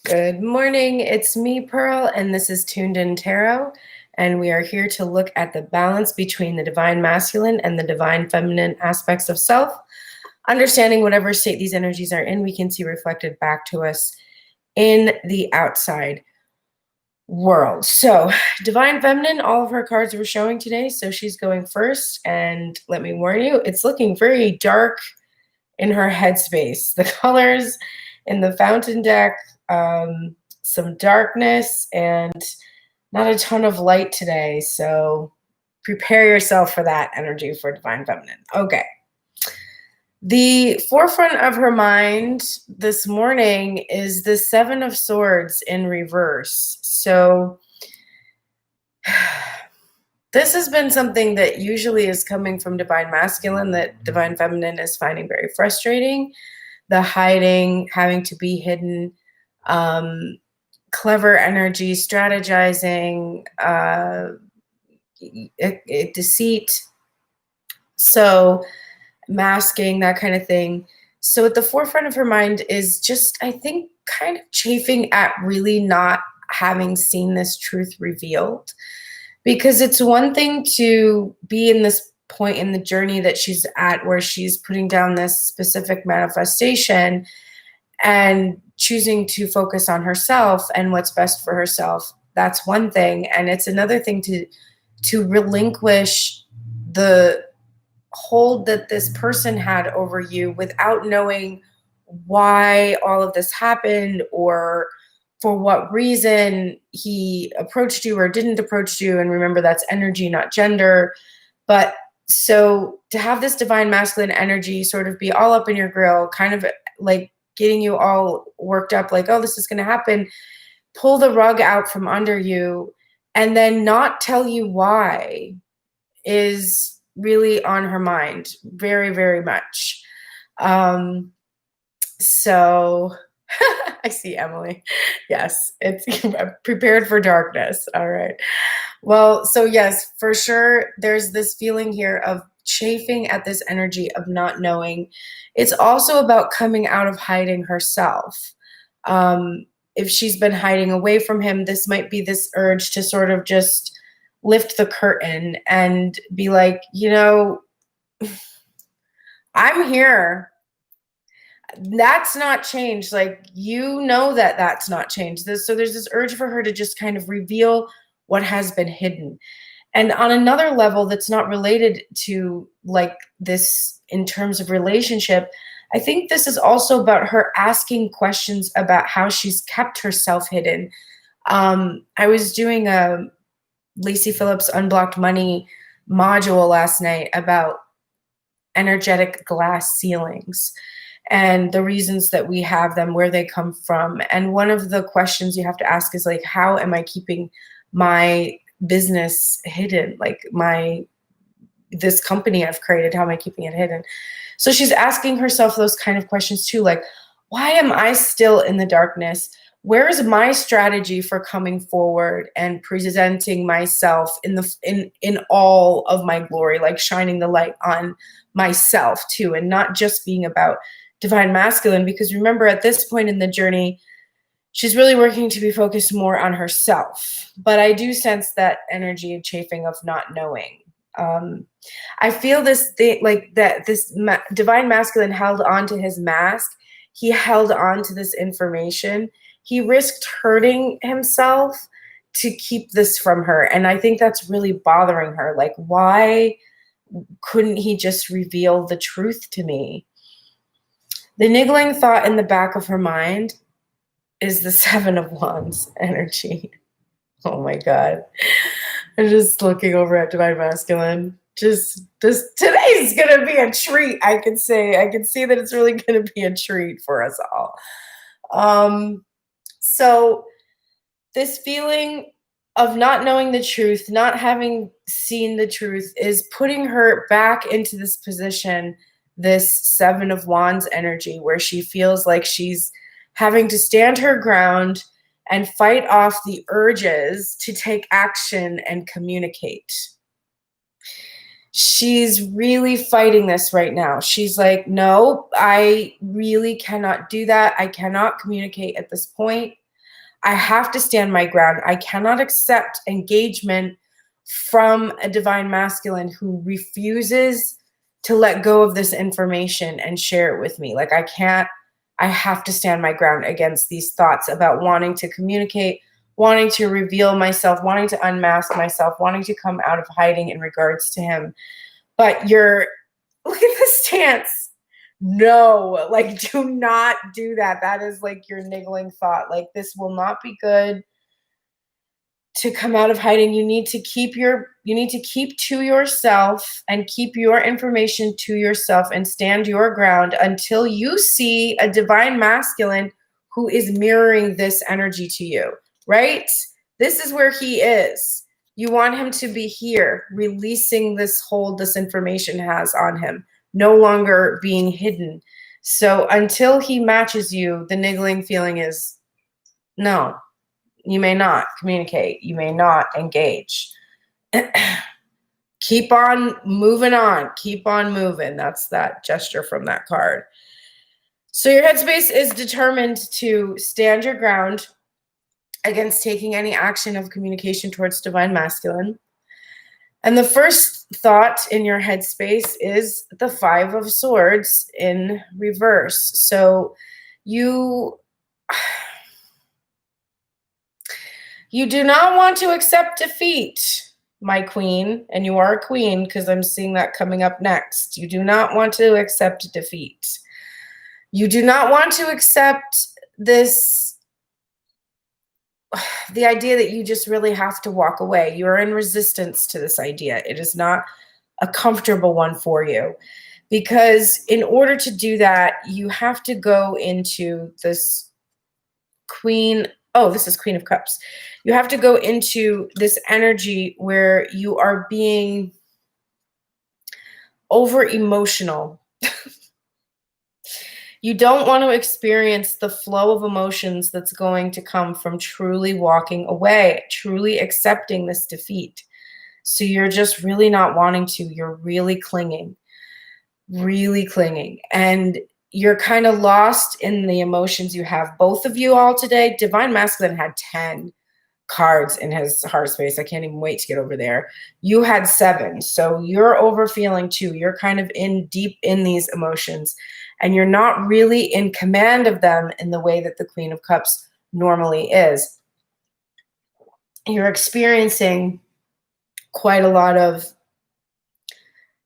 Good morning, it's me, Pearl, and this is Tuned In Tarot, and we are here to look at the balance between the divine masculine and the divine feminine aspects of self. Understanding whatever state these energies are in, we can see reflected back to us in the outside world. So, divine feminine, all of her cards were showing today, so she's going first, and let me warn you, it's looking very dark in her headspace. The colors in the fountain deck, some darkness and not a ton of light today. So prepare yourself for that energy for divine feminine. Okay. The forefront of her mind this morning is the Seven of Swords in reverse. So this has been something that usually is coming from divine masculine that divine feminine is finding very frustrating. The hiding, having to be hidden, clever energy, strategizing, deceit, so masking, that kind of thing. So at the forefront of her mind is just, I think, kind of chafing at really not having seen this truth revealed. Because it's one thing to be in this point in the journey that she's at where she's putting down this specific manifestation and choosing to focus on herself and what's best for herself. That's one thing. And it's another thing to relinquish the hold that this person had over you without knowing why all of this happened or for what reason he approached you or didn't approach you. And remember, that's energy, not gender. But so to have this divine masculine energy sort of be all up in your grill, kind of like getting you all worked up, like, oh, this is going to happen, pull the rug out from under you, and then not tell you why is really on her mind very, very much. So I see Emily. Yes, it's prepared for darkness. All right. Well, so yes, for sure, there's this feeling here of chafing at this energy of not knowing. It's also about coming out of hiding herself. If she's been hiding away from him, this might be this urge to sort of just lift the curtain and be like, I'm here. That's not changed. Like, that's not changed. So there's this urge for her to just kind of reveal what has been hidden. And on another level that's not related to like this in terms of relationship, I think this is also about her asking questions about how she's kept herself hidden. I was doing a Lacey Phillips Unblocked Money module last night about energetic glass ceilings and the reasons that we have them, where they come from. And one of the questions you have to ask is like, how am I keeping my business hidden? Like this company I've created, how am I keeping it hidden? So she's asking herself those kind of questions too, like, why am I still in the darkness? Where is my strategy for coming forward and presenting myself in all of my glory, like shining the light on myself too, and not just being about divine masculine? Because remember, at this point in the journey, she's really working to be focused more on herself. But I do sense that energy of chafing of not knowing. I feel this thing like that this divine masculine held on to his mask. He held on to this information. He risked hurting himself to keep this from her. And I think that's really bothering her. Like, why couldn't he just reveal the truth to me? The niggling thought in the back of her mind is the Seven of Wands energy. Oh my God. I'm just looking over at divine masculine. Just today's gonna be a treat. I can see that it's really gonna be a treat for us all. So this feeling of not knowing the truth, not having seen the truth, is putting her back into this position, this Seven of Wands energy, where she feels like she's having to stand her ground and fight off the urges to take action and communicate. She's really fighting this right now. She's like, no, I really cannot do that. I cannot communicate at this point. I have to stand my ground. I cannot accept engagement from a divine masculine who refuses to let go of this information and share it with me. Like, I have to stand my ground against these thoughts about wanting to communicate, wanting to reveal myself, wanting to unmask myself, wanting to come out of hiding in regards to him. But look at this stance. No, like, do not do that. That is like your niggling thought. Like, this will not be good to come out of hiding. You need to keep to yourself and keep your information to yourself and stand your ground until you see a divine masculine who is mirroring this energy to you, right? This is where he is. You want him to be here, releasing this hold this information has on him, no longer being hidden. So until he matches you, the niggling feeling is, no, you may not communicate. You may not engage. Keep on moving on. Keep on moving. That's that gesture from that card. So your headspace is determined to stand your ground against taking any action of communication towards divine masculine. And the first thought in your headspace is the 5 of Swords in reverse. So you do not want to accept defeat, my queen, and you are a queen because I'm seeing that coming up next. You do not want to accept defeat. You do not want to accept the idea that you just really have to walk away. You're in resistance to this idea. It is not a comfortable one for you, because in order to do that, you have to go into this Queen. Oh, this is Queen of Cups. You have to go into this energy where you are being over emotional. You don't want to experience the flow of emotions that's going to come from truly walking away, truly accepting this defeat. So you're just really not wanting to. You're really clinging. And you're kind of lost in the emotions you have. Both of you all today, Divine Masculine had 10 cards in his heart space. I can't even wait to get over there. You had 7. So you're over feeling too. You're kind of deep in these emotions, and you're not really in command of them in the way that the Queen of Cups normally is. You're experiencing quite a lot of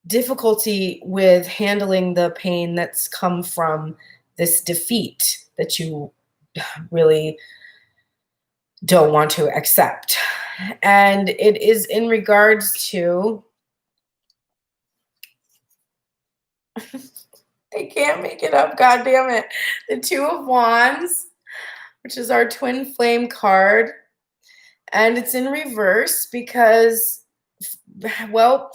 difficulty with handling the pain that's come from this defeat that you really don't want to accept. And it is in regards to, I can't make it up, god damn it, the 2 of Wands, which is our twin flame card. And it's in reverse because, well,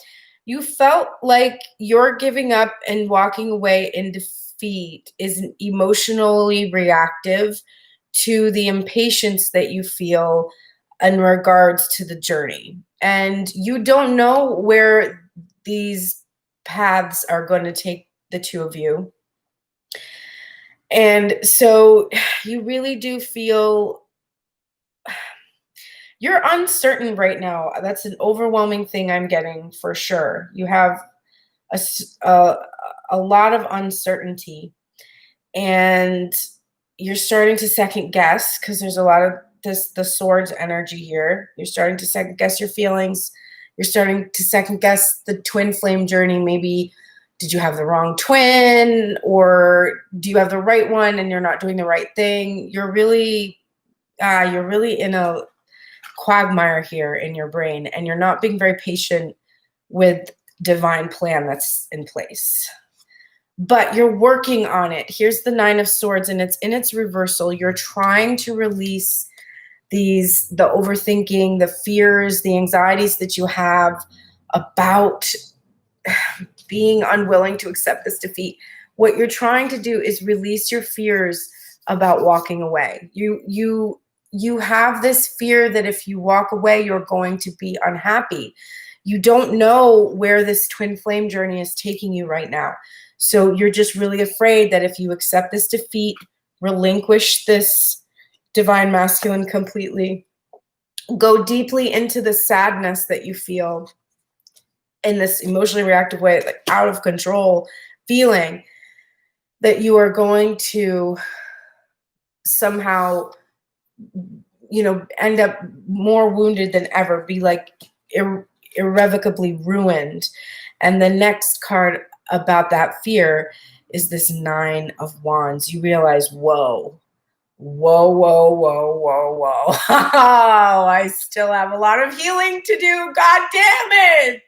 you felt like you're giving up and walking away in defeat is emotionally reactive to the impatience that you feel in regards to the journey. And you don't know where these paths are going to take the 2 of you. And so you really do feel you're uncertain right now. That's an overwhelming thing I'm getting for sure. You have a lot of uncertainty, and you're starting to second guess because there's a lot of the Swords energy here. You're starting to second guess your feelings. You're starting to second guess the twin flame journey. Maybe did you have the wrong twin, or do you have the right one and you're not doing the right thing? You're really in a quagmire here in your brain, and you're not being very patient with divine plan that's in place. But you're working on it. Here's the 9 of Swords, and it's in its reversal. You're trying to release the overthinking, the fears, the anxieties that you have about being unwilling to accept this defeat. What you're trying to do is release your fears about walking away. You have this fear that if you walk away, you're going to be unhappy. You don't know where this twin flame journey is taking you right now. So you're just really afraid that if you accept this defeat, relinquish this Divine Masculine completely. Go deeply into the sadness that you feel in this emotionally reactive way, like out of control feeling that you are going to somehow, end up more wounded than ever, be like irrevocably ruined. And the next card about that fear is this 9 of Wands. You realize, whoa, I still have a lot of healing to do. God damn it.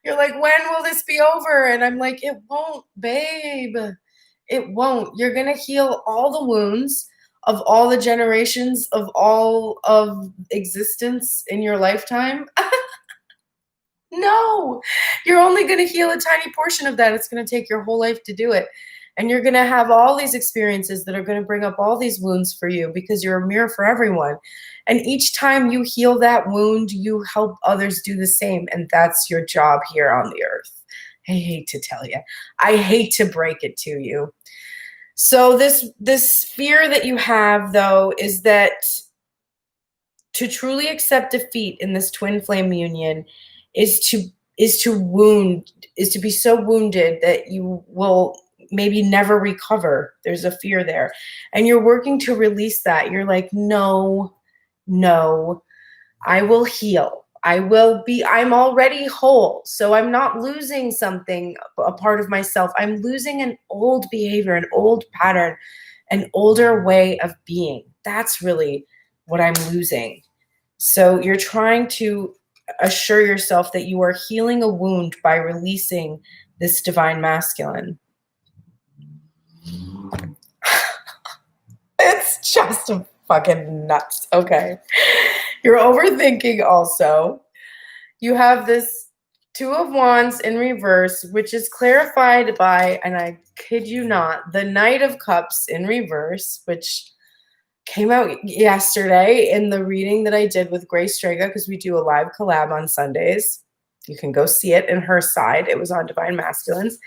You're like, when will this be over? And I'm like, it won't, babe. It won't. You're going to heal all the wounds of all the generations of all of existence in your lifetime. No, you're only going to heal a tiny portion of that. It's going to take your whole life to do it. And you're going to have all these experiences that are going to bring up all these wounds for you because you're a mirror for everyone. And each time you heal that wound, you help others do the same. And that's your job here on the earth. I hate to tell you. I hate to break it to you. So this fear that you have, though, is that to truly accept defeat in this twin flame union is to be so wounded that you will maybe never recover. There's a fear there. And you're working to release that. You're like, no, I will heal. I'm already whole. So I'm not losing something, a part of myself. I'm losing an old behavior, an old pattern, an older way of being. That's really what I'm losing. So you're trying to assure yourself that you are healing a wound by releasing this divine masculine. It's just fucking nuts. Okay. You're overthinking also. You have this 2 of Wands in reverse, which is clarified by, and I kid you not, the Knight of Cups in reverse, which came out yesterday in the reading that I did with Grace Strega, because we do a live collab on Sundays. You can go see it in her side. It was on Divine Masculines.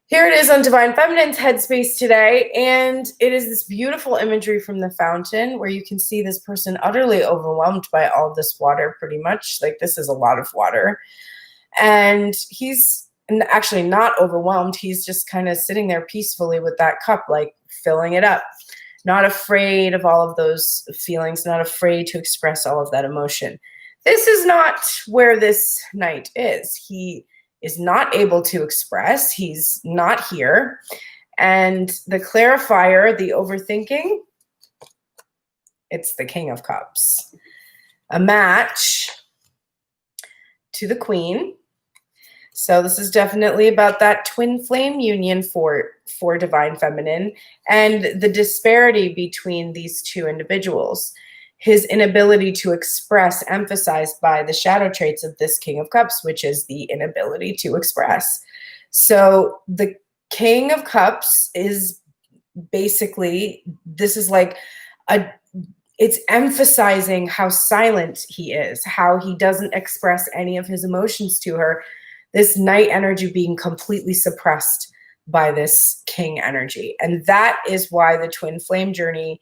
Here it is on Divine Feminine's headspace today, and it is this beautiful imagery from the fountain where you can see this person utterly overwhelmed by all this water, pretty much. Like, this is a lot of water. And he's actually not overwhelmed. He's just kind of sitting there peacefully with that cup, like filling it up. Not afraid of all of those feelings, not afraid to express all of that emotion. This is not where this knight is. He is not able to express. He's not here. And the clarifier, the overthinking, it's the King of Cups. A match to the Queen. So this is definitely about that twin flame union for Divine Feminine and the disparity between these two individuals. His inability to express, emphasized by the shadow traits of this King of Cups, which is the inability to express. So the King of Cups is basically, this is like it's emphasizing how silent he is, how he doesn't express any of his emotions to her. This Knight energy being completely suppressed by this King energy. And that is why the twin flame journey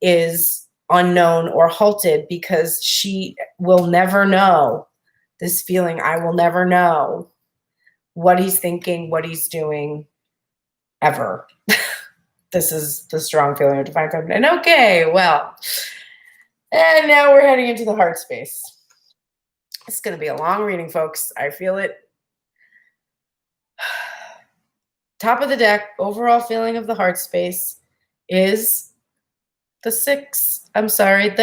is unknown or halted, because she will never know this feeling. I will never know what he's thinking, what he's doing, ever. This is the strong feeling of Divine Feminine. Okay, well, and now we're heading into the heart space. It's going to be a long reading, folks. I feel it. Top of the deck, overall feeling of the heart space is the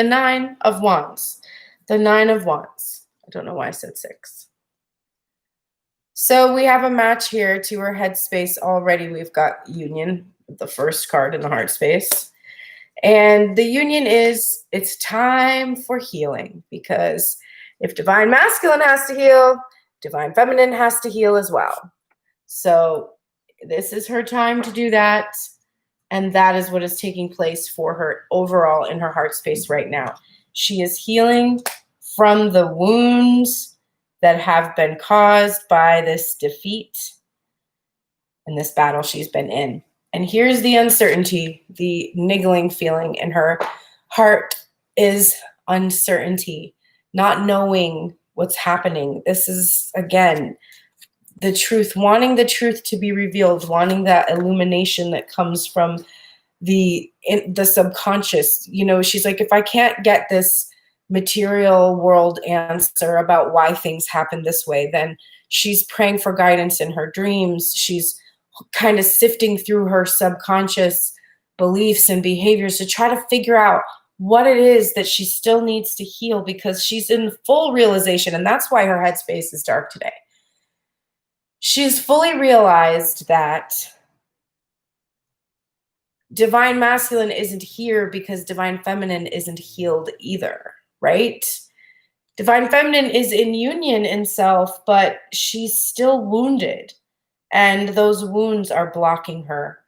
9 of Wands. The 9 of Wands. I don't know why I said 6. So we have a match here to her headspace already. We've got Union, the first card in the heart space. And the union is, it's time for healing, because if Divine Masculine has to heal, Divine Feminine has to heal as well. So this is her time to do that. And that is what is taking place for her overall in her heart space right now. She is healing from the wounds that have been caused by this defeat and this battle she's been in. And here's the uncertainty, the niggling feeling in her heart is uncertainty, not knowing what's happening. This is, again, the truth, wanting the truth to be revealed, wanting that illumination that comes from the subconscious. You know, she's like, if I can't get this material world answer about why things happen this way, then she's praying for guidance in her dreams. She's kind of sifting through her subconscious beliefs and behaviors to try to figure out what it is that she still needs to heal, because she's in full realization, and that's why her headspace is dark today. She's fully realized that divine masculine isn't here because divine feminine isn't healed either, right? Divine feminine is in union in self, but she's still wounded. And those wounds are blocking her.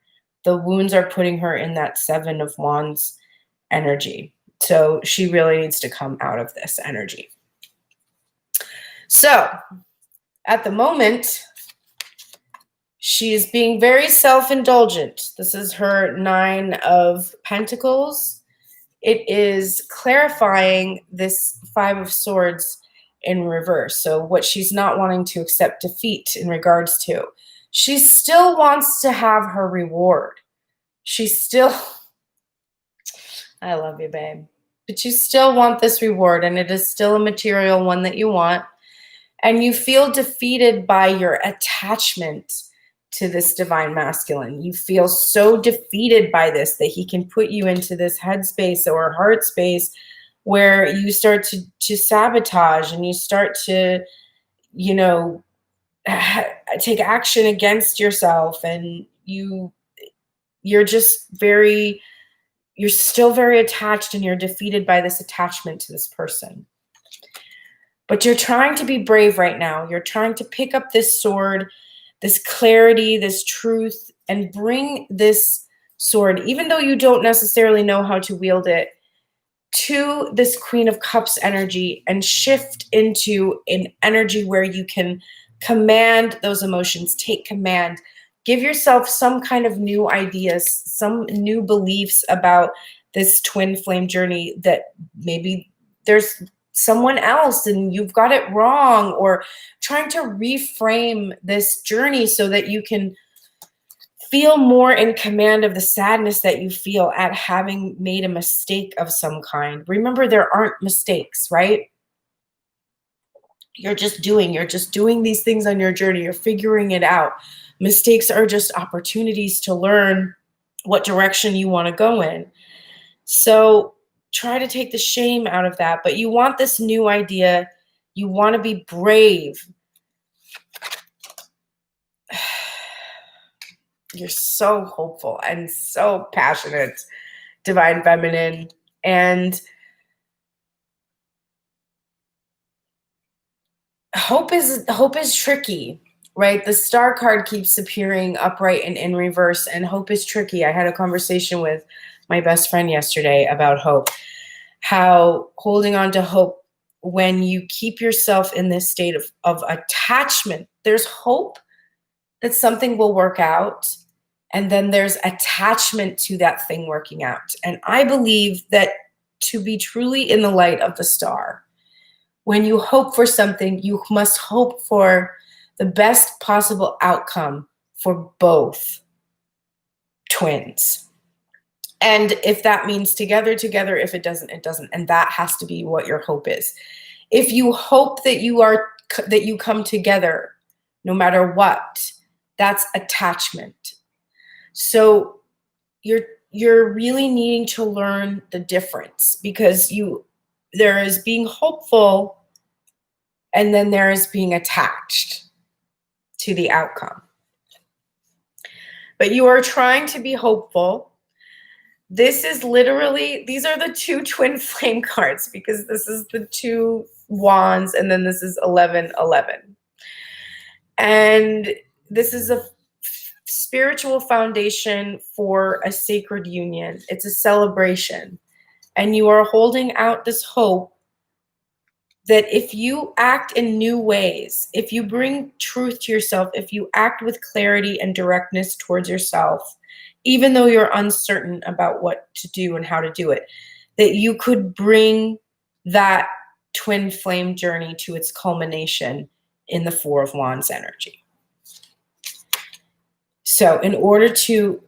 The wounds are putting her in that Seven of Wands energy. So she really needs to come out of this energy. So at the moment, she's being very self-indulgent. This is her Nine of Pentacles. It is clarifying this Five of Swords in reverse. So what she's not wanting to accept defeat in regards to. She still wants to have her reward. She still, I love you, babe. But you still want this reward, and it is still a material one that you want. And you feel defeated by your attachment to this divine masculine. You feel so defeated by this that he can put you into this headspace or heart space where you start to sabotage, and you start to, you know, take action against yourself, and you're just very, you're still very attached, and you're defeated by this attachment to this person. But you're trying to be brave right now. You're trying to pick up this sword, this clarity, this truth, and bring this sword, even though you don't necessarily know how to wield it, to this Queen of Cups energy, and shift into an energy where you can command those emotions, take command, give yourself some kind of new ideas, some new beliefs about this twin flame journey, that maybe there's someone else and you've got it wrong, or trying to reframe this journey so that you can feel more in command of the sadness that you feel at having made a mistake of some kind. Remember, there aren't mistakes, right? You're just doing these things on your journey. You're figuring it out. Mistakes are just opportunities to learn what direction you want to go in. So try to take the shame out of that, but you want this new idea. You want to be brave. You're so hopeful and so passionate, divine feminine. And hope is tricky, right? The star card keeps appearing upright and in reverse, and hope is tricky. I had a conversation with my best friend yesterday about hope, how holding on to hope, when you keep yourself in this state of attachment, there's hope that something will work out, and then there's attachment to that thing working out. And I believe that to be truly in the light of the star, when you hope for something, you must hope for the best possible outcome for both twins. And if that means together. If it doesn't, it doesn't. And that has to be what your hope is. If you hope that you come together, no matter what, that's attachment. So you're really needing to learn the difference, because there is being hopeful, and then there is being attached to the outcome. But you are trying to be hopeful. This is literally, these are the two twin flame cards, because this is the two wands, and then this is 1111. And this is a spiritual foundation for a sacred union. It's a celebration. And you are holding out this hope that if you act in new ways, if you bring truth to yourself, if you act with clarity and directness towards yourself, even though you're uncertain about what to do and how to do it, that you could bring that twin flame journey to its culmination in the Four of Wands energy. So in order to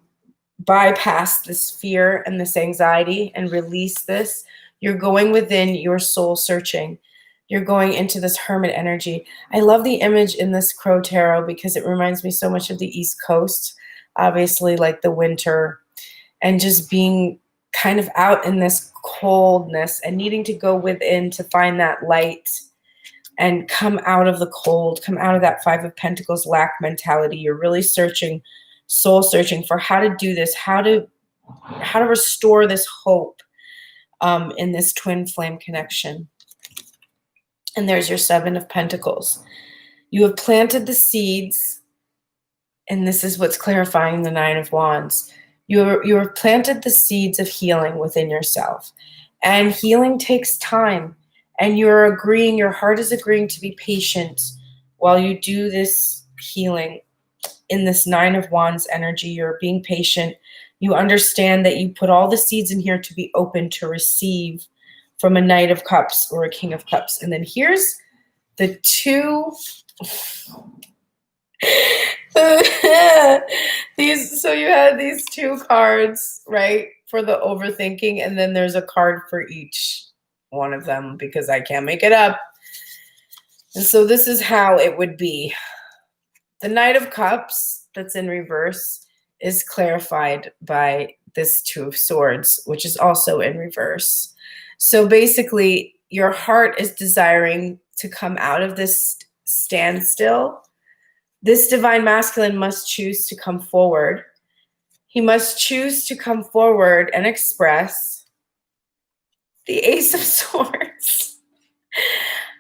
bypass this fear and this anxiety and release this, you're going within your soul searching. You're going into this hermit energy. I love the image in this Crow Tarot because it reminds me so much of the East Coast, obviously, like the winter, and just being kind of out in this coldness and needing to go within to find that light and come out of the cold, come out of that Five of Pentacles lack mentality. You're really searching, soul searching for how to do this, how to restore this hope in this twin flame connection. And there's your Seven of Pentacles. You have planted the seeds, and this is what's clarifying the Nine of Wands. You have planted the seeds of healing within yourself. And healing takes time. And your heart is agreeing to be patient while you do this healing. In this Nine of Wands energy, you're being patient. You understand that you put all the seeds in here to be open to receive from a Knight of Cups or a King of Cups. And then here's the two so you had these two cards, right, for the overthinking, and then there's a card for each one of them because I can't make it up. And so this is how it would be. The Knight of Cups that's in reverse is clarified by this Two of Swords, which is also in reverse. So basically, your heart is desiring to come out of this standstill. This divine masculine must choose to come forward. He must choose to come forward and express the Ace of Swords,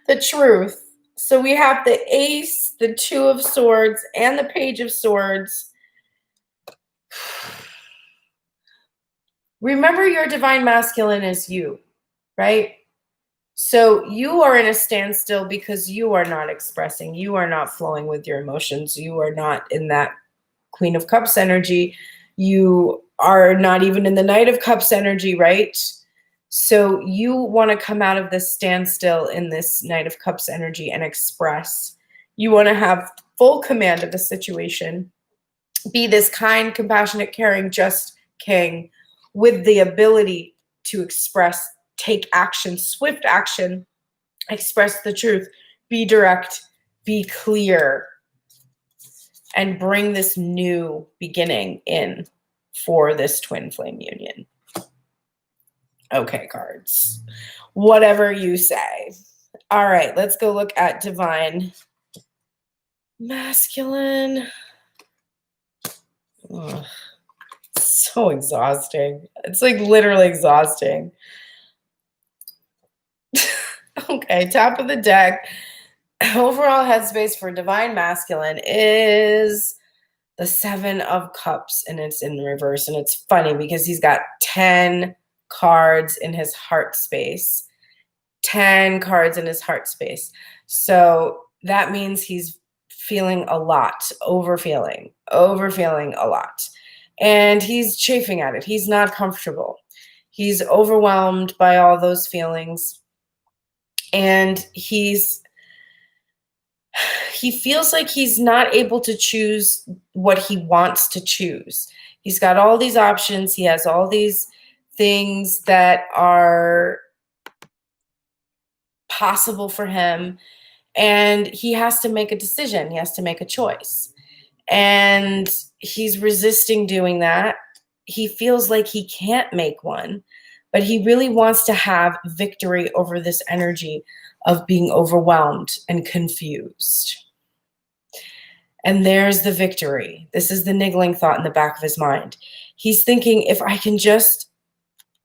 the truth. So we have the Ace, the Two of Swords, and the Page of Swords. Remember, your divine masculine is you, right? So you are in a standstill because you are not expressing. You are not flowing with your emotions. You are not in that Queen of Cups energy. You are not even in the Knight of Cups energy, right? So you want to come out of this standstill in this Knight of Cups energy and express. You want to have full command of the situation. Be this kind, compassionate, caring, just king with the ability to express, take action, swift action, express the truth, be direct, be clear, and bring this new beginning in for this twin flame union. Okay, cards. Whatever you say. All right, let's go look at divine masculine. Ugh, so exhausting. It's like literally exhausting. Okay, top of the deck. Overall headspace for divine masculine is the Seven of Cups, and it's in reverse. And it's funny because he's got 10 cards in his heart space. 10 cards in his heart space. So that means he's feeling a lot, overfeeling a lot. And he's chafing at it. He's not comfortable. He's overwhelmed by all those feelings. And he feels like he's not able to choose what he wants to choose. He's got all these options. He has all these things that are possible for him. And he has to make a decision. He has to make a choice. And he's resisting doing that. He feels like he can't make one, but he really wants to have victory over this energy of being overwhelmed and confused. And there's the victory. This is the niggling thought in the back of his mind. He's thinking, if I can just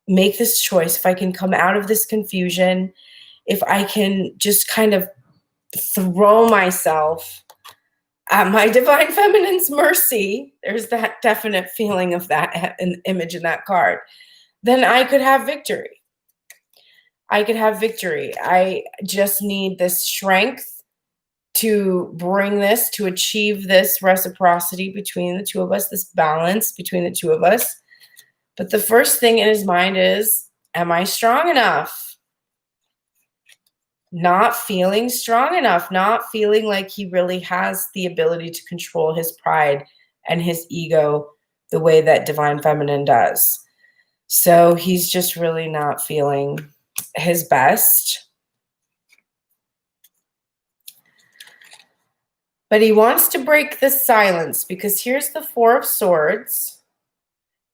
make this choice, if I can come out of this confusion, if I can just kind of throw myself at my divine feminine's mercy, there's that definite feeling of that image in that card, then I could have victory. I could have victory. I just need this strength to bring this, to achieve this reciprocity between the two of us, this balance between the two of us. But the first thing in his mind is, am I strong enough? Not feeling strong enough, not feeling like he really has the ability to control his pride and his ego the way that Divine Feminine does. So he's just really not feeling his best. But he wants to break the silence, because here's the Four of Swords,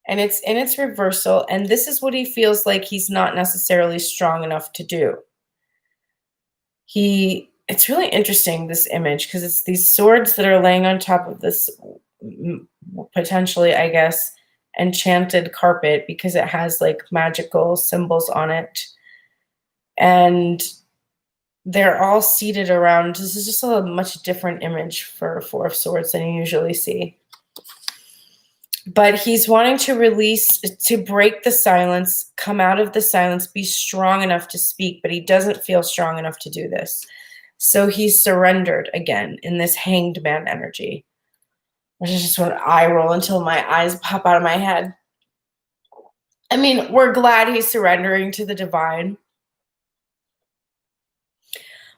and it's in its reversal, and this is what he feels like he's not necessarily strong enough to do. It's really interesting, this image, because it's these swords that are laying on top of this potentially, I guess, enchanted carpet, because it has like magical symbols on it. And they're all seated around. This is just a much different image for a Four of Swords than you usually see. But he's wanting to release, to break the silence, come out of the silence, be strong enough to speak, but he doesn't feel strong enough to do this. So he's surrendered again in this Hanged Man energy, which is just an eye roll until my eyes pop out of my head. I mean, we're glad he's surrendering to the divine.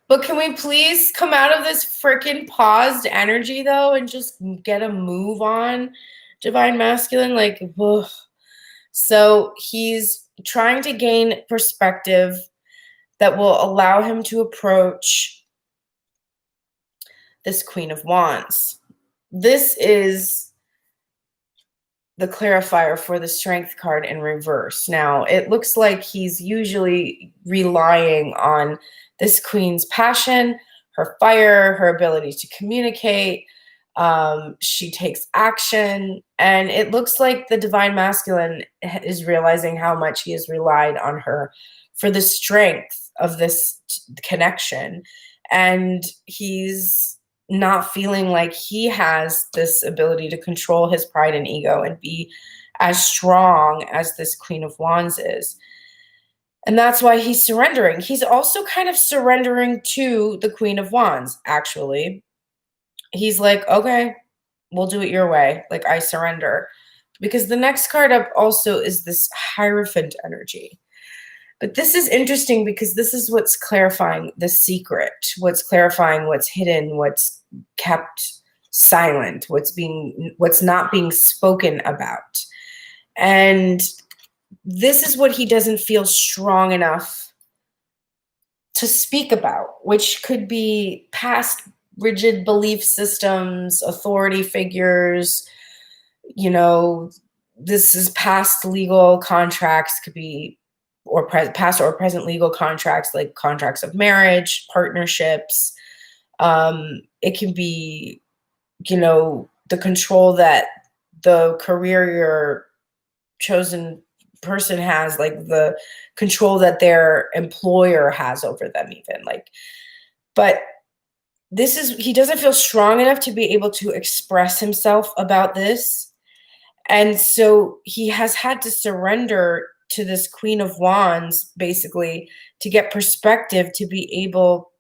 But can we please come out of this freaking paused energy, though, and just get a move on, Divine Masculine? Like, ugh. So he's trying to gain perspective that will allow him to approach this Queen of Wands. This is the clarifier for the Strength card in reverse. Now, it looks like he's usually relying on this Queen's passion, her fire, her ability to communicate. She takes action, and it looks like the Divine Masculine is realizing how much he has relied on her for the strength of this connection. And he's not feeling like he has this ability to control his pride and ego and be as strong as this Queen of Wands is. And that's why he's surrendering. He's also kind of surrendering to the Queen of Wands, actually. He's like, okay, we'll do it your way. Like, I surrender. Because the next card up also is this Hierophant energy. But this is interesting, because this is what's clarifying the secret, what's clarifying what's hidden, what's kept silent, what's not being spoken about. And this is what he doesn't feel strong enough to speak about, which could be past rigid belief systems, authority figures, this is past legal contracts, could be or past or present legal contracts, like contracts of marriage, partnerships. It can be, the control that the career your chosen person has, like the control that their employer has over them, even but he doesn't feel strong enough to be able to express himself about this. And so he has had to surrender to this Queen of Wands, basically, to get perspective, to be able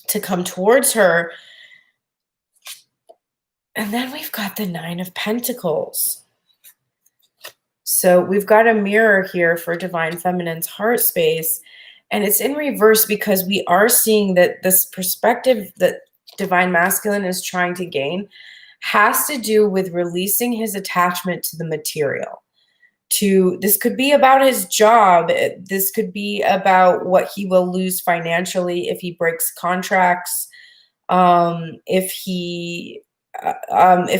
to come towards her. And then we've got the Nine of Pentacles. So we've got a mirror here for Divine Feminine's heart space. And it's in reverse, because we are seeing that this perspective that Divine Masculine is trying to gain has to do with releasing his attachment to the material. This could be about his job. This could be about what he will lose financially if he breaks contracts. If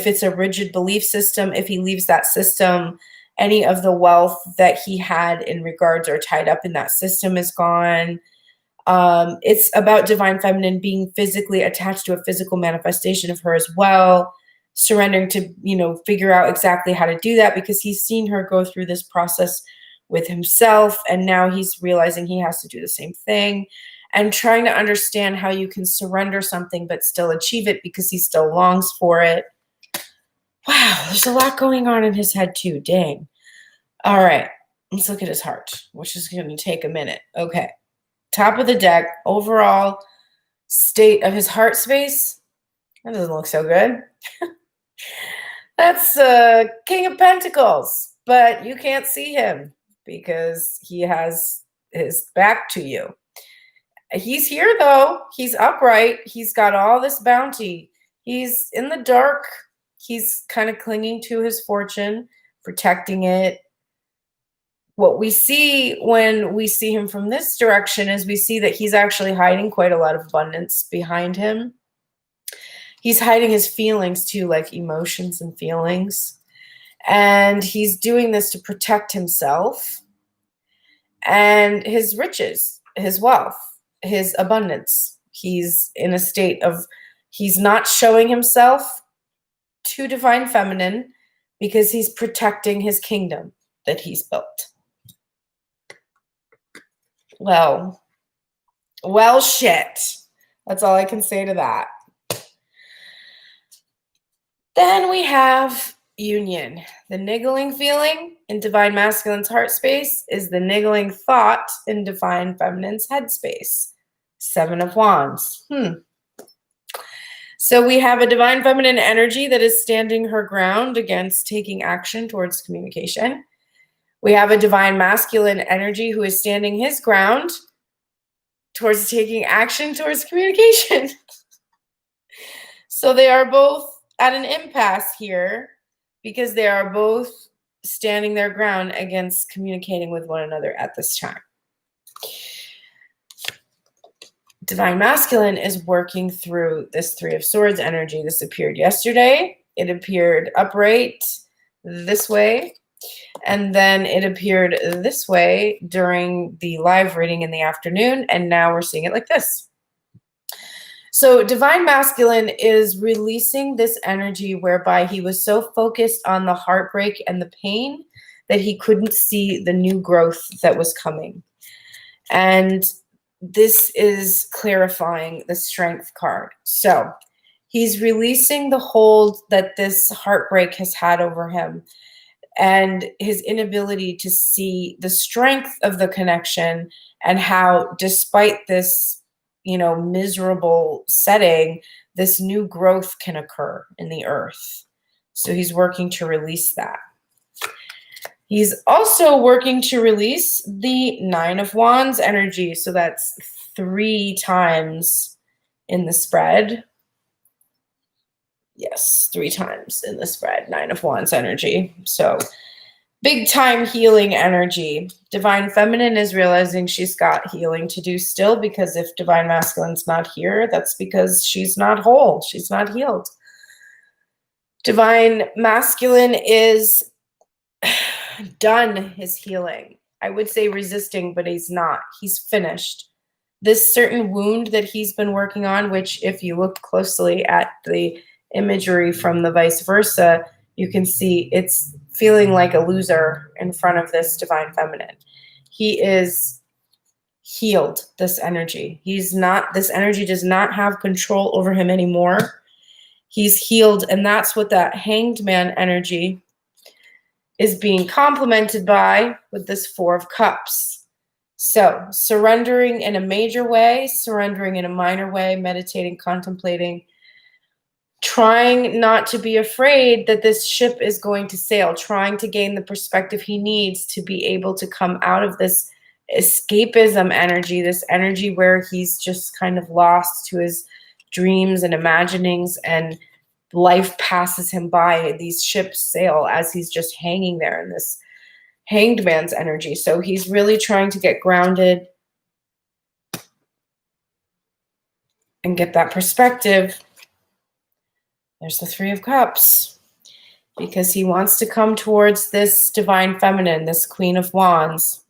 it's a rigid belief system, if he leaves that system, any of the wealth that he had in regards or tied up in that system is gone. It's about Divine Feminine being physically attached to a physical manifestation of her as well, surrendering to, figure out exactly how to do that, because he's seen her go through this process with himself, and now he's realizing he has to do the same thing, and trying to understand how you can surrender something but still achieve it, because he still longs for it. Wow, there's a lot going on in his head too. Dang. All right, let's look at his heart, which is going to take a minute. Okay, top of the deck, overall state of his heart space. That doesn't look so good. That's King of Pentacles, but you can't see him because he has his back to you. He's here though. He's upright. He's got all this bounty. He's in the dark. He's kind of clinging to his fortune, protecting it. What we see when we see him from this direction is we see that he's actually hiding quite a lot of abundance behind him. He's hiding his feelings too, like emotions and feelings. And he's doing this to protect himself and his riches, his wealth, his abundance. He's in a state of, he's not showing himself to divine feminine because he's protecting his kingdom that he's built. Well, shit. That's all I can say to that. Then we have union. The niggling feeling in divine masculine's heart space is the niggling thought in divine feminine's head space. 7 of Wands. So we have a divine feminine energy that is standing her ground against taking action towards communication. We have a divine masculine energy who is standing his ground towards taking action towards communication. So they are both at an impasse here because they are both standing their ground against communicating with one another at this time. Divine masculine is working through this 3 of Swords energy. This appeared yesterday. It appeared upright this way. And then it appeared this way during the live reading in the afternoon. And now we're seeing it like this. So divine masculine is releasing this energy whereby he was so focused on the heartbreak and the pain that he couldn't see the new growth that was coming. And this is clarifying the Strength card. So he's releasing the hold that this heartbreak has had over him and his inability to see the strength of the connection and how, despite this, miserable setting, this new growth can occur in the earth. So he's working to release that. He's also working to release the 9 of Wands energy. So that's 3 times in the spread. Yes, 3 times in the spread, 9 of Wands energy. So big time healing energy. Divine feminine is realizing she's got healing to do still, because if divine masculine's not here, that's because she's not whole. She's not healed. Divine masculine is done his healing. I would say resisting, but he's not. He's finished. This certain wound that he's been working on, which if you look closely at the imagery from the vice versa, you can see it's feeling like a loser in front of this divine feminine. He is healed, this energy. This energy does not have control over him anymore. He's healed, and that's what that Hanged Man energy is being complemented by with this 4 of Cups. So surrendering in a major way, surrendering in a minor way, meditating, contemplating, trying not to be afraid that this ship is going to sail, trying to gain the perspective he needs to be able to come out of this escapism energy, this energy where he's just kind of lost to his dreams and imaginings, and life passes him by. These ships sail as he's just hanging there in this Hanged Man's energy. So he's really trying to get grounded and get that perspective. There's the 3 of Cups, because he wants to come towards this divine feminine, this Queen of Wands.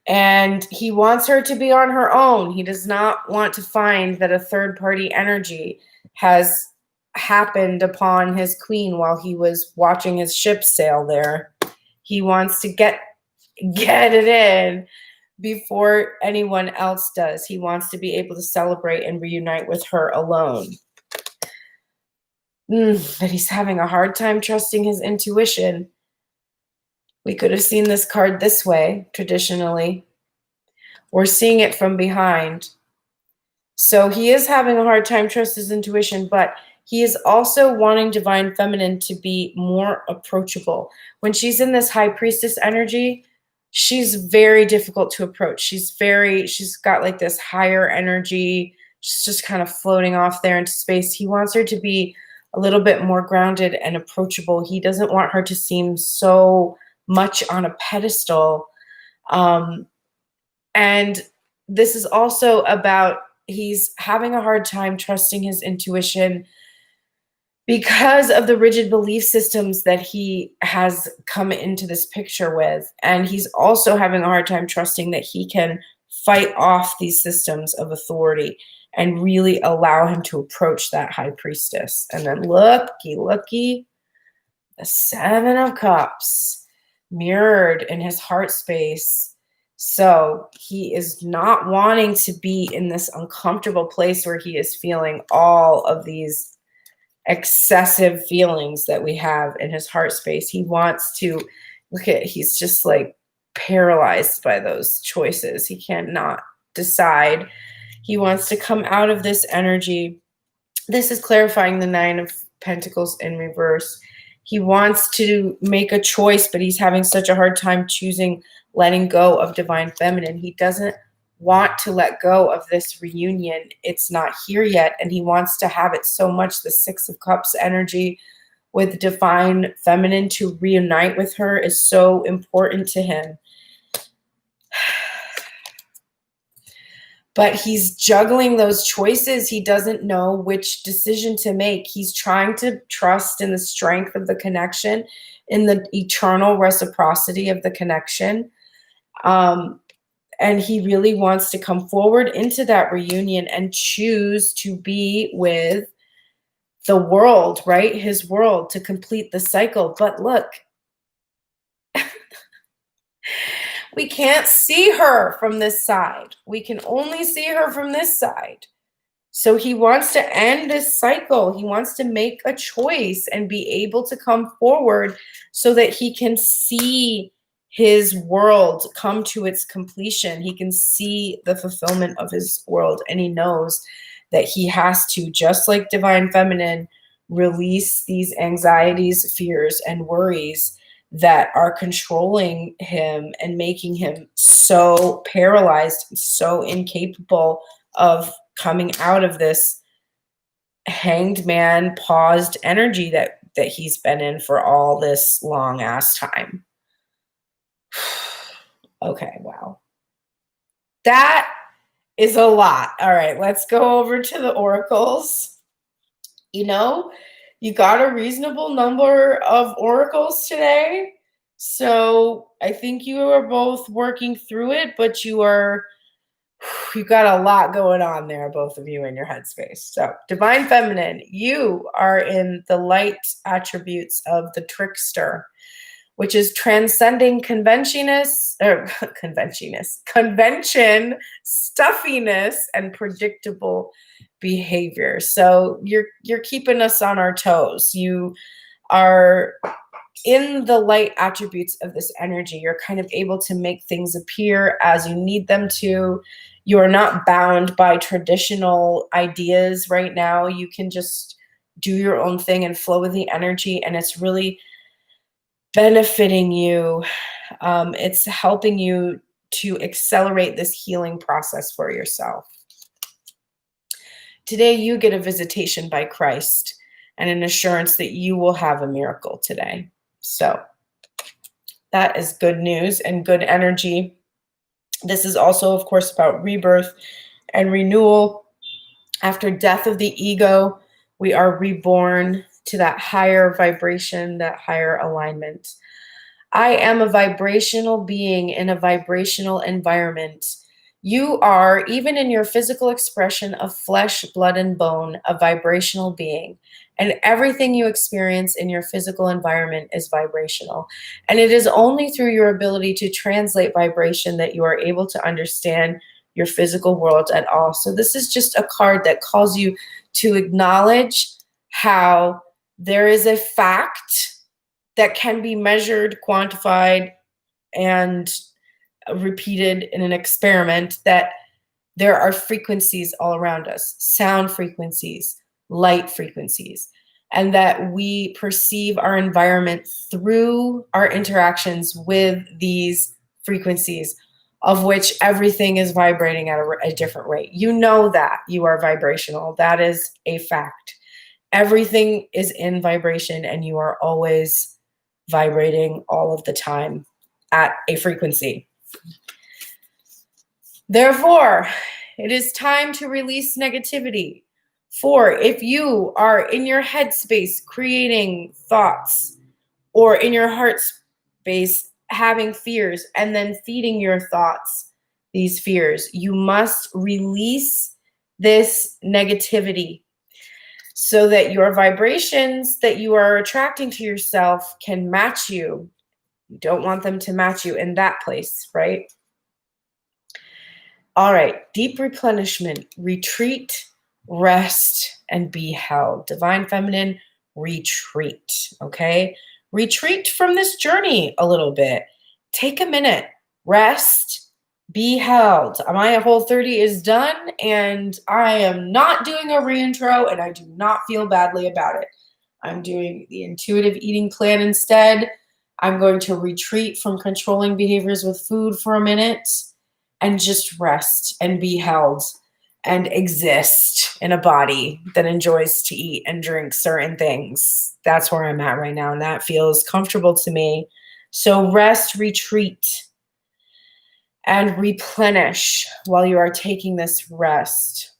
And he wants her to be on her own. He does not want to find that a third-party energy has happened upon his queen while he was watching his ship sail there. He wants to get it in before anyone else does. He wants to be able to celebrate and reunite with her alone. But he's having a hard time trusting his intuition. We could have seen this card this way, traditionally. We're seeing it from behind. So he is having a hard time trusting his intuition, but he is also wanting divine feminine to be more approachable. When she's in this high priestess energy, she's very difficult to approach. She's got like this higher energy. She's just kind of floating off there into space. He wants her to be a little bit more grounded and approachable. He doesn't want her to seem so much on a pedestal. And this is also about he's having a hard time trusting his intuition because of the rigid belief systems that he has come into this picture with. And he's also having a hard time trusting that he can fight off these systems of authority and really allow him to approach that high priestess. And then looky, the Seven of Cups mirrored in his heart space. So he is not wanting to be in this uncomfortable place where he is feeling all of these excessive feelings that we have in his heart space. He wants to he's just like paralyzed by those choices. He cannot decide. He wants to come out of this energy. This is clarifying the Nine of Pentacles in reverse. He wants to make a choice, but he's having such a hard time choosing, letting go of divine feminine. He doesn't want to let go of this reunion. It's not here yet, and he wants to have it so much. The Six of Cups energy with divine feminine to reunite with her is so important to him. But he's juggling those choices. He doesn't know which decision to make. He's trying to trust in the strength of the connection, in the eternal reciprocity of the connection. And he really wants to come forward into that reunion and choose to be with the world, right? His world, to complete the cycle. But look, we can't see her from this side. We can only see her from this side. So he wants to end this cycle. He wants to make a choice and be able to come forward so that he can see his world come to its completion. He can see the fulfillment of his world. And he knows that he has to, just like divine feminine, release these anxieties, fears, and worries that are controlling him and making him so paralyzed, so incapable of coming out of this hanged man, paused energy that he's been in for all this long ass time. Okay, wow. That is a lot. All right, let's go over to the oracles. You know, you got a reasonable number of oracles today. So I think you are both working through it, but you've got a lot going on there, both of you in your headspace. So divine feminine, you are in the light attributes of the trickster, which is transcending convention, stuffiness, and predictable behavior. So you're keeping us on our toes. You are in the light attributes of this energy. You're kind of able to make things appear as you need them to. You are not bound by traditional ideas right now. You can just do your own thing and flow with the energy, and it's really benefiting you. It's helping you to accelerate this healing process for yourself. Today, you get a visitation by Christ and an assurance that you will have a miracle today. So that is good news and good energy. This is also, of course, about rebirth and renewal. After death of the ego, we are reborn to that higher vibration, that higher alignment. I am a vibrational being in a vibrational environment. You are, even in your physical expression of flesh, blood, and bone, a vibrational being. And everything you experience in your physical environment is vibrational. And it is only through your ability to translate vibration that you are able to understand your physical world at all. So this is just a card that calls you to acknowledge how there is a fact that can be measured, quantified, and repeated in an experiment, that There are frequencies all around us, sound frequencies, light frequencies, and that we perceive our environment through our interactions with these frequencies, of which everything is vibrating at a different rate. You know that you are vibrational. That is a fact. Everything is in vibration, and you are always vibrating all of the time at a frequency. Therefore, it is time to release negativity. For if you are in your headspace creating thoughts, or in your heart space having fears and then feeding your thoughts these fears, you must release this negativity so that your vibrations that you are attracting to yourself can match you. You don't want them to match you in that place, right? All right, deep replenishment, retreat, rest, and be held. Divine Feminine, retreat, okay? Retreat from this journey a little bit. Take a minute, rest, be held. My whole 30 is done, and I am not doing a reintro, and I do not feel badly about it. I'm doing the intuitive eating plan instead. I'm going to retreat from controlling behaviors with food for a minute and just rest and be held and exist in a body that enjoys to eat and drink certain things. That's where I'm at right now, and that feels comfortable to me. So rest, retreat, and replenish while you are taking this rest.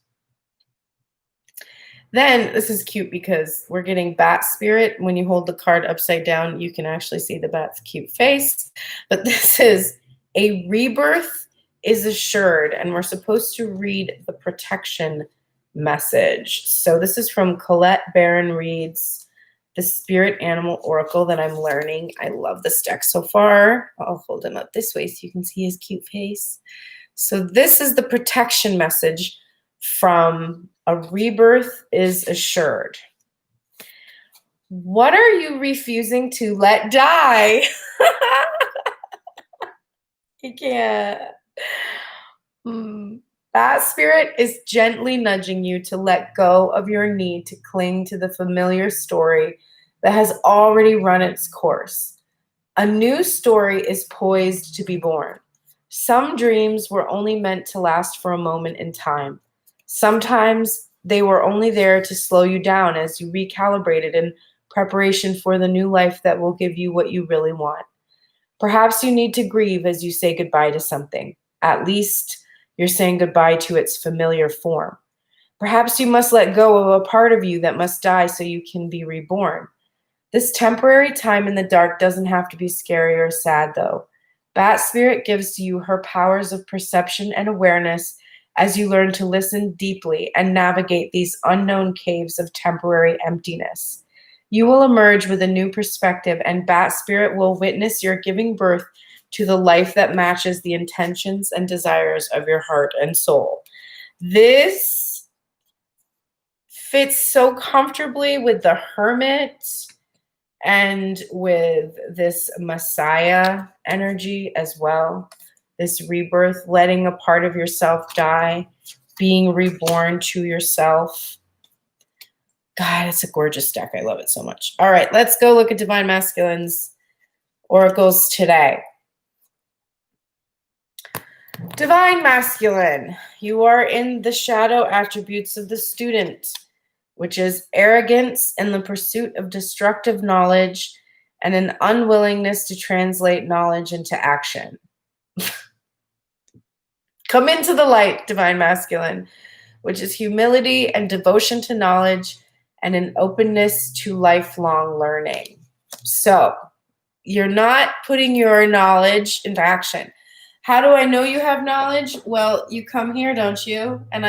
Then, this is cute because we're getting bat spirit. When you hold the card upside down, you can actually see the bat's cute face. But this is a rebirth is assured, and we're supposed to read the protection message. So this is from Colette Barron Reed's The Spirit Animal Oracle that I'm learning. I love this deck so far. I'll hold him up this way so you can see his cute face. So this is the protection message from a rebirth is assured. What are you refusing to let die? You can't. That spirit is gently nudging you to let go of your need to cling to the familiar story that has already run its course. A new story is poised to be born. Some dreams were only meant to last for a moment in time. Sometimes they were only there to slow you down as you recalibrated in preparation for the new life that will give you what you really want. Perhaps you need to grieve as you say goodbye to something. At least you're saying goodbye to its familiar form. Perhaps you must let go of a part of you that must die so you can be reborn. This temporary time in the dark doesn't have to be scary or sad, though. Bat Spirit gives you her powers of perception and awareness as you learn to listen deeply and navigate these unknown caves of temporary emptiness. You will emerge with a new perspective, and Bat Spirit will witness your giving birth to the life that matches the intentions and desires of your heart and soul. This fits so comfortably with the Hermit and with this Messiah energy as well. This rebirth, letting a part of yourself die, being reborn to yourself. God, it's a gorgeous deck. I love it so much. All right, let's go look at Divine Masculine's oracles today. Divine Masculine, you are in the shadow attributes of the student, which is arrogance in the pursuit of destructive knowledge and an unwillingness to translate knowledge into action. Come into the light, Divine Masculine, which is humility and devotion to knowledge and an openness to lifelong learning. So you're not putting your knowledge into action. How do I know you have knowledge? Well, you come here, don't you? And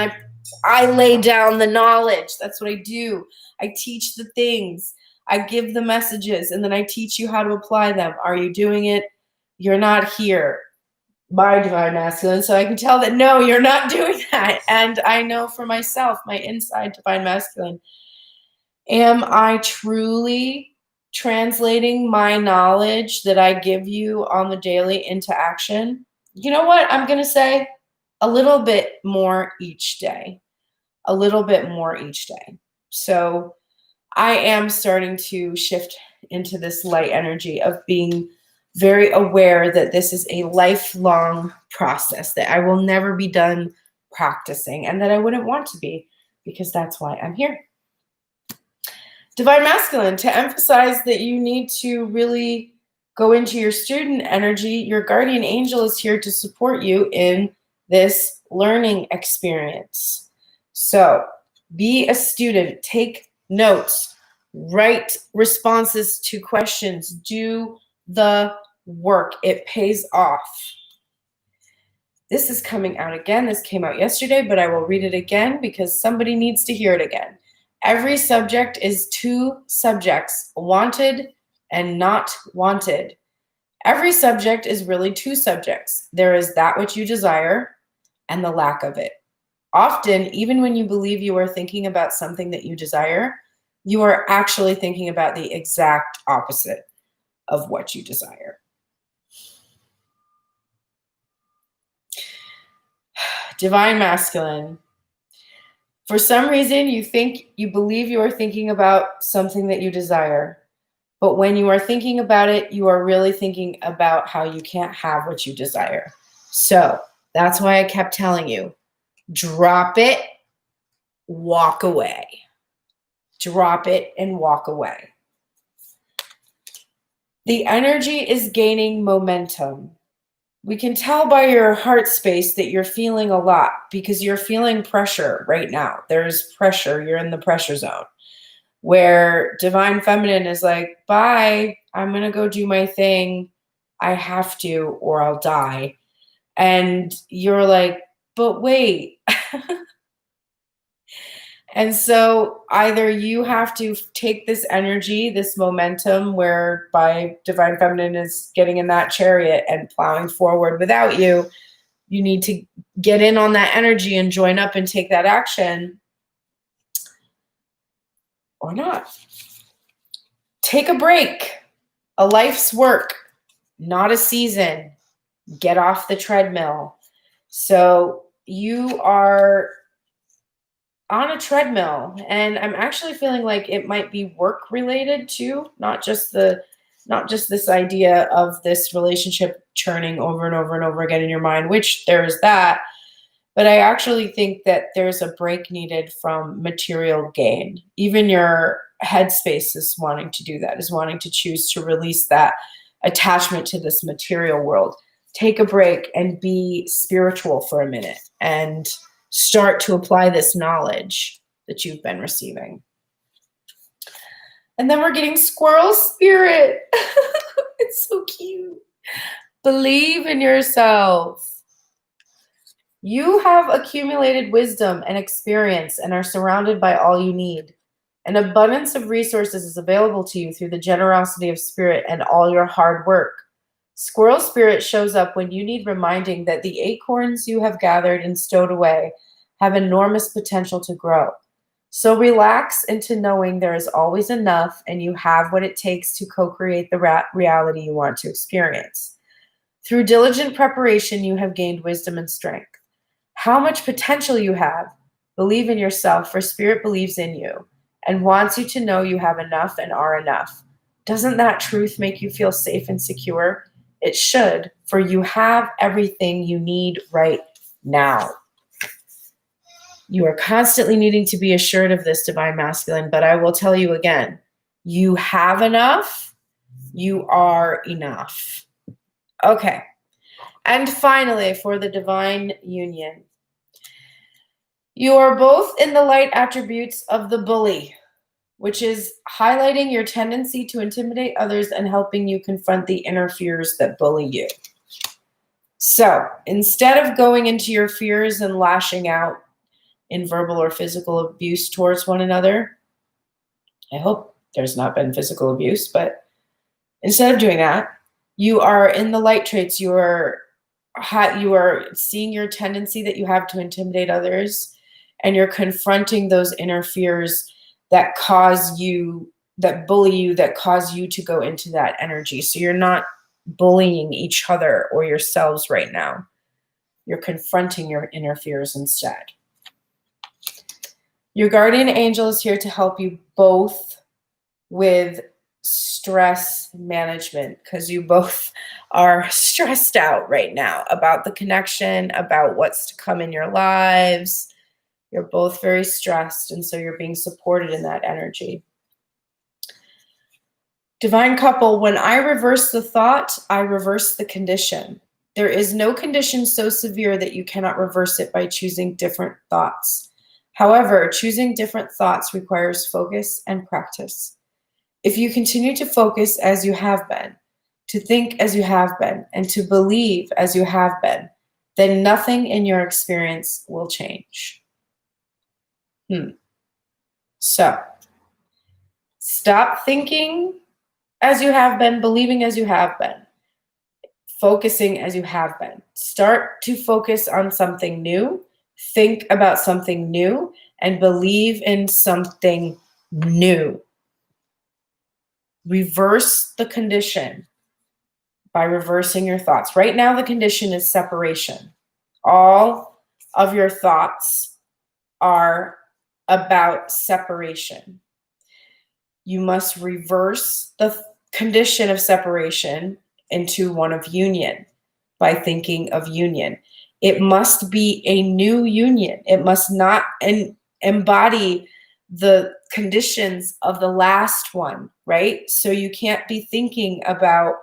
I lay down the knowledge. That's what I do. I teach the things. I give the messages, and then I teach you how to apply them. Are you doing it? You're not here, my Divine Masculine. So I can tell that, no, you're not doing that. And I know for myself, my inside Divine Masculine, am I truly translating my knowledge that I give you on the daily into action? You know what I'm going to say? a little bit more each day, a little bit more each day. So I am starting to shift into this light energy of being very aware that this is a lifelong process, that I will never be done practicing, and that I wouldn't want to be, because that's why I'm here. Divine Masculine, to emphasize that you need to really go into your student energy. Your guardian angel is here to support you in this learning experience. So be a student, take notes, write responses to questions, do the work. It pays off. This is coming out again. This came out yesterday, but I will read it again because somebody needs to hear it again. Every subject is two subjects, wanted and not wanted. Every subject is really two subjects. There is that which you desire and the lack of it. Often, even when you believe you are thinking about something that you desire, you are actually thinking about the exact opposite of what you desire. Divine Masculine. For some reason, you believe you are thinking about something that you desire. But when you are thinking about it, you are really thinking about how you can't have what you desire. So that's why I kept telling you, drop it, walk away. Drop it and walk away. The energy is gaining momentum. We can tell by your heart space that you're feeling a lot because you're feeling pressure right now. There's pressure. You're in the pressure zone where Divine Feminine is like, bye, I'm going to go do my thing. I have to, or I'll die. And you're like, but wait. And so either you have to take this energy, this momentum, whereby Divine Feminine is getting in that chariot and plowing forward without you. You need to get in on that energy and join up and take that action, or not. Take a break. A life's work, not a season. Get off the treadmill. So you are on a treadmill, and I'm actually feeling like it might be work related too, not just this idea of this relationship churning over and over and over again in your mind, which there is that, but I actually think that there's a break needed from material gain. Even your headspace is wanting to do that, is wanting to choose to release that attachment to this material world. Take a break and be spiritual for a minute and start to apply this knowledge that you've been receiving. And then we're getting squirrel spirit. It's so cute. Believe in yourself. You have accumulated wisdom and experience and are surrounded by all you need. An abundance of resources is available to you through the generosity of spirit and all your hard work. Squirrel spirit shows up when you need reminding that the acorns you have gathered and stowed away have enormous potential to grow. So relax into knowing there is always enough and you have what it takes to co-create the reality you want to experience. Through diligent preparation, you have gained wisdom and strength. How much potential you have. Believe in yourself, for spirit believes in you and wants you to know you have enough and are enough. Doesn't that truth make you feel safe and secure? It should, for you have everything you need right now. You are constantly needing to be assured of this, Divine Masculine, but I will tell you again, you have enough, you are enough. Okay. And finally, for the Divine Union, you are both in the light attributes of the bully, which is highlighting your tendency to intimidate others and helping you confront the inner fears that bully you. So instead of going into your fears and lashing out in verbal or physical abuse towards one another, I hope there's not been physical abuse, but instead of doing that, you are in the light traits. You are seeing your tendency that you have to intimidate others, and you're confronting those inner fears that bully you, that cause you to go into that energy. So you're not bullying each other or yourselves right now. You're confronting your inner fears instead. Your guardian angel is here to help you both with stress management, because you both are stressed out right now about the connection, about what's to come in your lives. You're both very stressed, and so you're being supported in that energy. Divine couple, when I reverse the thought, I reverse the condition. There is no condition so severe that you cannot reverse it by choosing different thoughts. However, choosing different thoughts requires focus and practice. If you continue to focus as you have been, to think as you have been, and to believe as you have been, then nothing in your experience will change. So, stop thinking as you have been, believing as you have been, focusing as you have been. Start to focus on something new, think about something new, and believe in something new. Reverse the condition by reversing your thoughts. Right now, the condition is separation. All of your thoughts are about separation. You must reverse the condition of separation into one of union by thinking of union. It must be a new union. It must not embody the conditions of the last one, right? So you can't be thinking about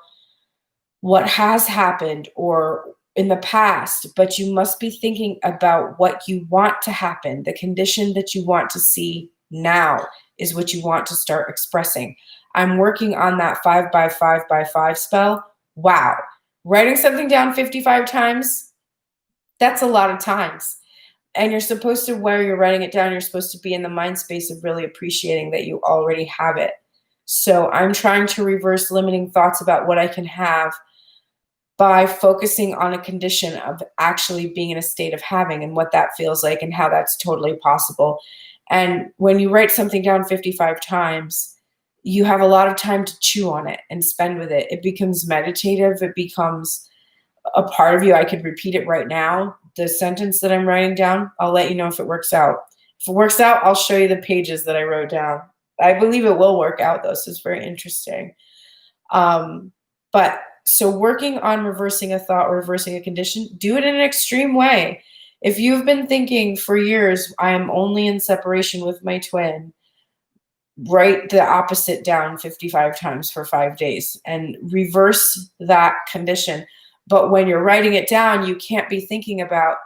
what has happened or in the past, but you must be thinking about what you want to happen. The condition that you want to see now is what you want to start expressing. I'm working on that 5 by 5 by 5 spell. Wow. Writing something down 55 times, that's a lot of times. And you're supposed to, while you're writing it down, you're supposed to be in the mind space of really appreciating that you already have it. So I'm trying to reverse limiting thoughts about what I can have by focusing on a condition of actually being in a state of having and what that feels like and how that's totally possible. And when you write something down 55 times, you have a lot of time to chew on it and spend with it. It becomes meditative. It becomes a part of you. I could repeat it right now. The sentence that I'm writing down, I'll let you know if it works out. If it works out, I'll show you the pages that I wrote down. I believe it will work out, though, so it's very interesting. But so working on reversing a thought or reversing a condition, do it in an extreme way. If you've been thinking for years, I am only in separation with my twin, write the opposite down 55 times for 5 days and reverse that condition. But when you're writing it down, you can't be thinking about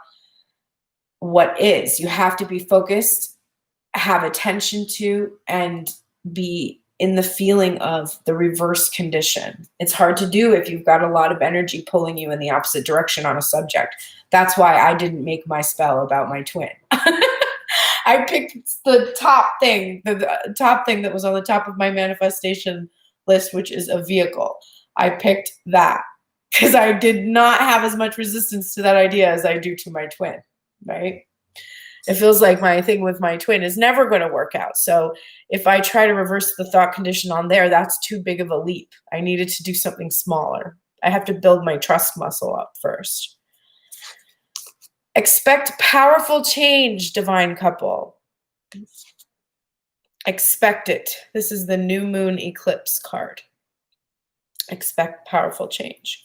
what is. You have to be focused, have attention to, and be in the feeling of the reverse condition. It's hard to do if you've got a lot of energy pulling you in the opposite direction on a subject. That's why I didn't make my spell about my twin. I picked the top thing, the top thing that was on the top of my manifestation list, which is a vehicle. I picked that because I did not have as much resistance to that idea as I do to my twin, right? It feels like my thing with my twin is never going to work out. So if I try to reverse the thought condition on there, that's too big of a leap. I needed to do something smaller. I have to build my trust muscle up first. Expect powerful change, divine couple. Expect it. This is the new moon eclipse card. Expect powerful change.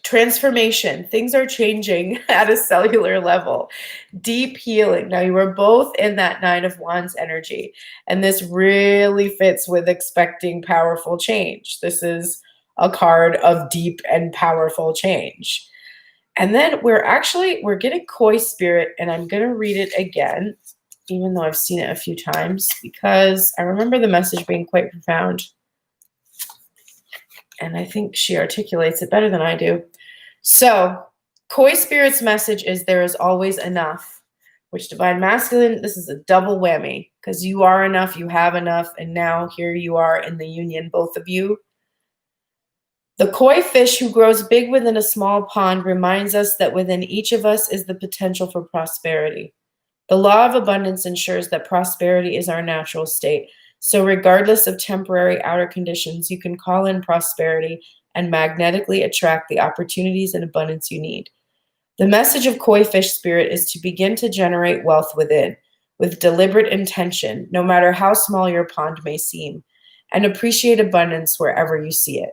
Transformation. Things are changing at a cellular level. Deep healing. Now, you were both in that 9 of Wands energy, and this really fits with expecting powerful change. This is a card of deep and powerful change. And then we're getting Koi Spirit, and I'm going to read it again, even though I've seen it a few times, because I remember the message being quite profound. And I think she articulates it better than I do. So, Koi Spirit's message is there is always enough, which Divine Masculine, this is a double whammy, because you are enough, you have enough, and now here you are in the union, both of you. The koi fish who grows big within a small pond reminds us that within each of us is the potential for prosperity. The law of abundance ensures that prosperity is our natural state. So regardless of temporary outer conditions, you can call in prosperity and magnetically attract the opportunities and abundance you need. The message of koi fish spirit is to begin to generate wealth within, with deliberate intention, no matter how small your pond may seem, and appreciate abundance wherever you see it.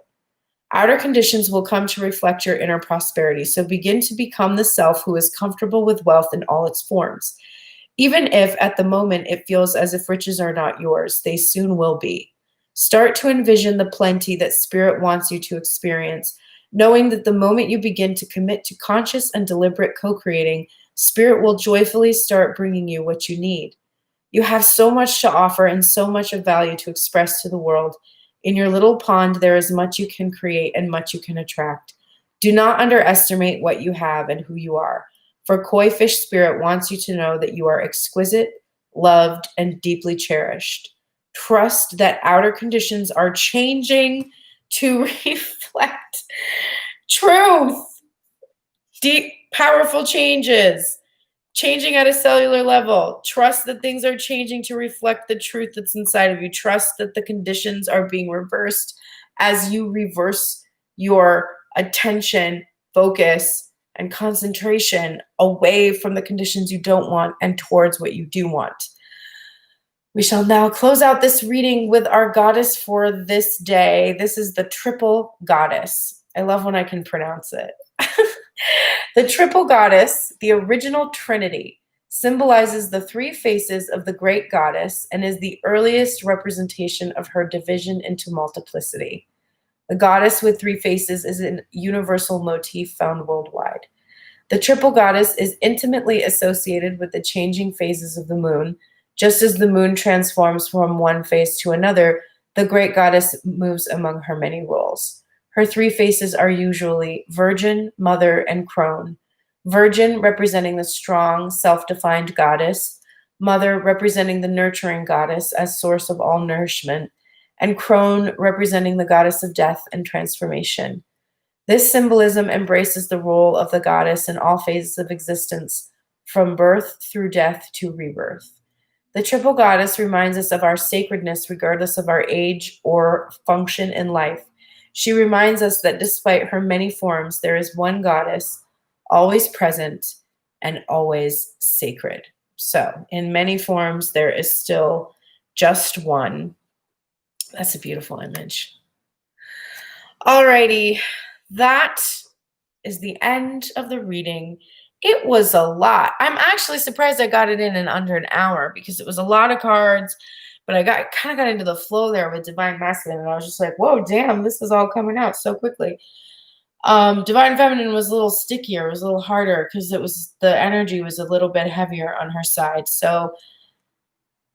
Outer conditions will come to reflect your inner prosperity, so begin to become the self who is comfortable with wealth in all its forms. Even if at the moment it feels as if riches are not yours, they soon will be. Start to envision the plenty that spirit wants you to experience, knowing that the moment you begin to commit to conscious and deliberate co-creating, spirit will joyfully start bringing you what you need. You have so much to offer and so much of value to express to the world. In your little pond, there is much you can create and much you can attract. Do not underestimate what you have and who you are, for koi fish spirit wants you to know that you are exquisite, loved, and deeply cherished. Trust that outer conditions are changing to reflect truth. Deep, powerful changes, changing at a cellular level. Trust that things are changing to reflect the truth that's inside of you. Trust that the conditions are being reversed as you reverse your attention, focus, and concentration away from the conditions you don't want and towards what you do want. We shall now close out this reading with our goddess for this day. This is the triple goddess. I love when I can pronounce it. The triple goddess, the original trinity, symbolizes the three faces of the great goddess and is the earliest representation of her division into multiplicity. The goddess with three faces is a universal motif found worldwide. The triple goddess is intimately associated with the changing phases of the moon. Just as the moon transforms from one phase to another, the great goddess moves among her many roles. Her three faces are usually Virgin, Mother, and Crone. Virgin representing the strong, self-defined goddess, Mother representing the nurturing goddess as source of all nourishment, and Crone representing the goddess of death and transformation. This symbolism embraces the role of the goddess in all phases of existence, from birth through death to rebirth. The triple goddess reminds us of our sacredness regardless of our age or function in life. She reminds us that despite her many forms, there is one goddess, always present and always sacred. So, in many forms, there is still just one. That's a beautiful image. Alrighty, that is the end of the reading. It was a lot. I'm actually surprised I got it in under an hour because it was a lot of cards, but I kind of got into the flow there with Divine Masculine, and I was just like, whoa, damn, this is all coming out so quickly. Divine Feminine was a little stickier. It was a little harder because the energy was a little bit heavier on her side. So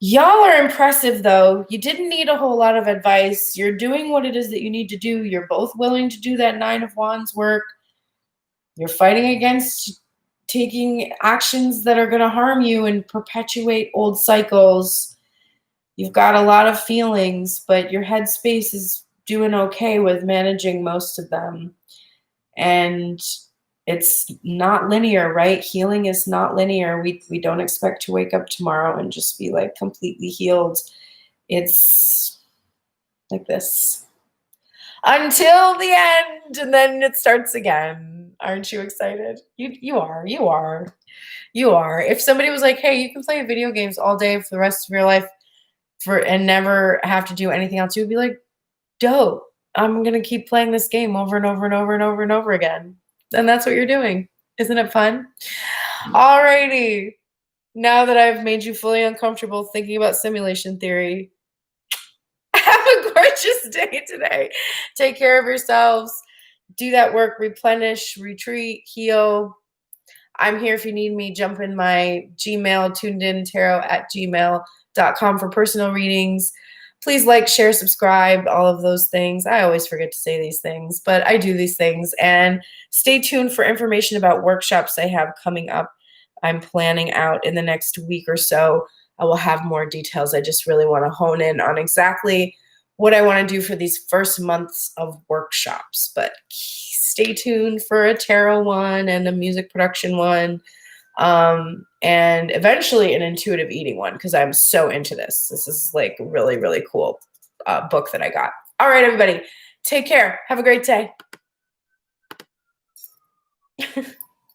y'all are impressive, though. You didn't need a whole lot of advice. You're doing what it is that you need to do. You're both willing to do that Nine of Wands work. You're fighting against taking actions that are going to harm you and perpetuate old cycles. You've got a lot of feelings, but your headspace is doing okay with managing most of them. And it's not linear, right? Healing is not linear. We don't expect to wake up tomorrow and just be like completely healed. It's like this until the end, and then it starts again. Aren't you excited? You are. If somebody was like, hey, you can play video games all day for the rest of your life and never have to do anything else, you would be like, dope. I'm going to keep playing this game over and over and over and over and over again. And that's what you're doing. Isn't it fun? Alrighty. Now that I've made you fully uncomfortable thinking about simulation theory, have a gorgeous day today. Take care of yourselves. Do that work, replenish, retreat, heal. I'm here if you need me. Jump in my Gmail, tunedintarot@gmail.com for personal readings. Please like, share, subscribe, all of those things. I always forget to say these things, but I do these things. And stay tuned for information about workshops I have coming up. I'm planning out in the next week or so. I will have more details. I just really want to hone in on exactly what I want to do for these first months of workshops. But stay tuned for a tarot one and a music production one. And eventually an intuitive eating one, because I'm so into this. This is like a really, really cool book that I got. All right, everybody, take care. Have a great day.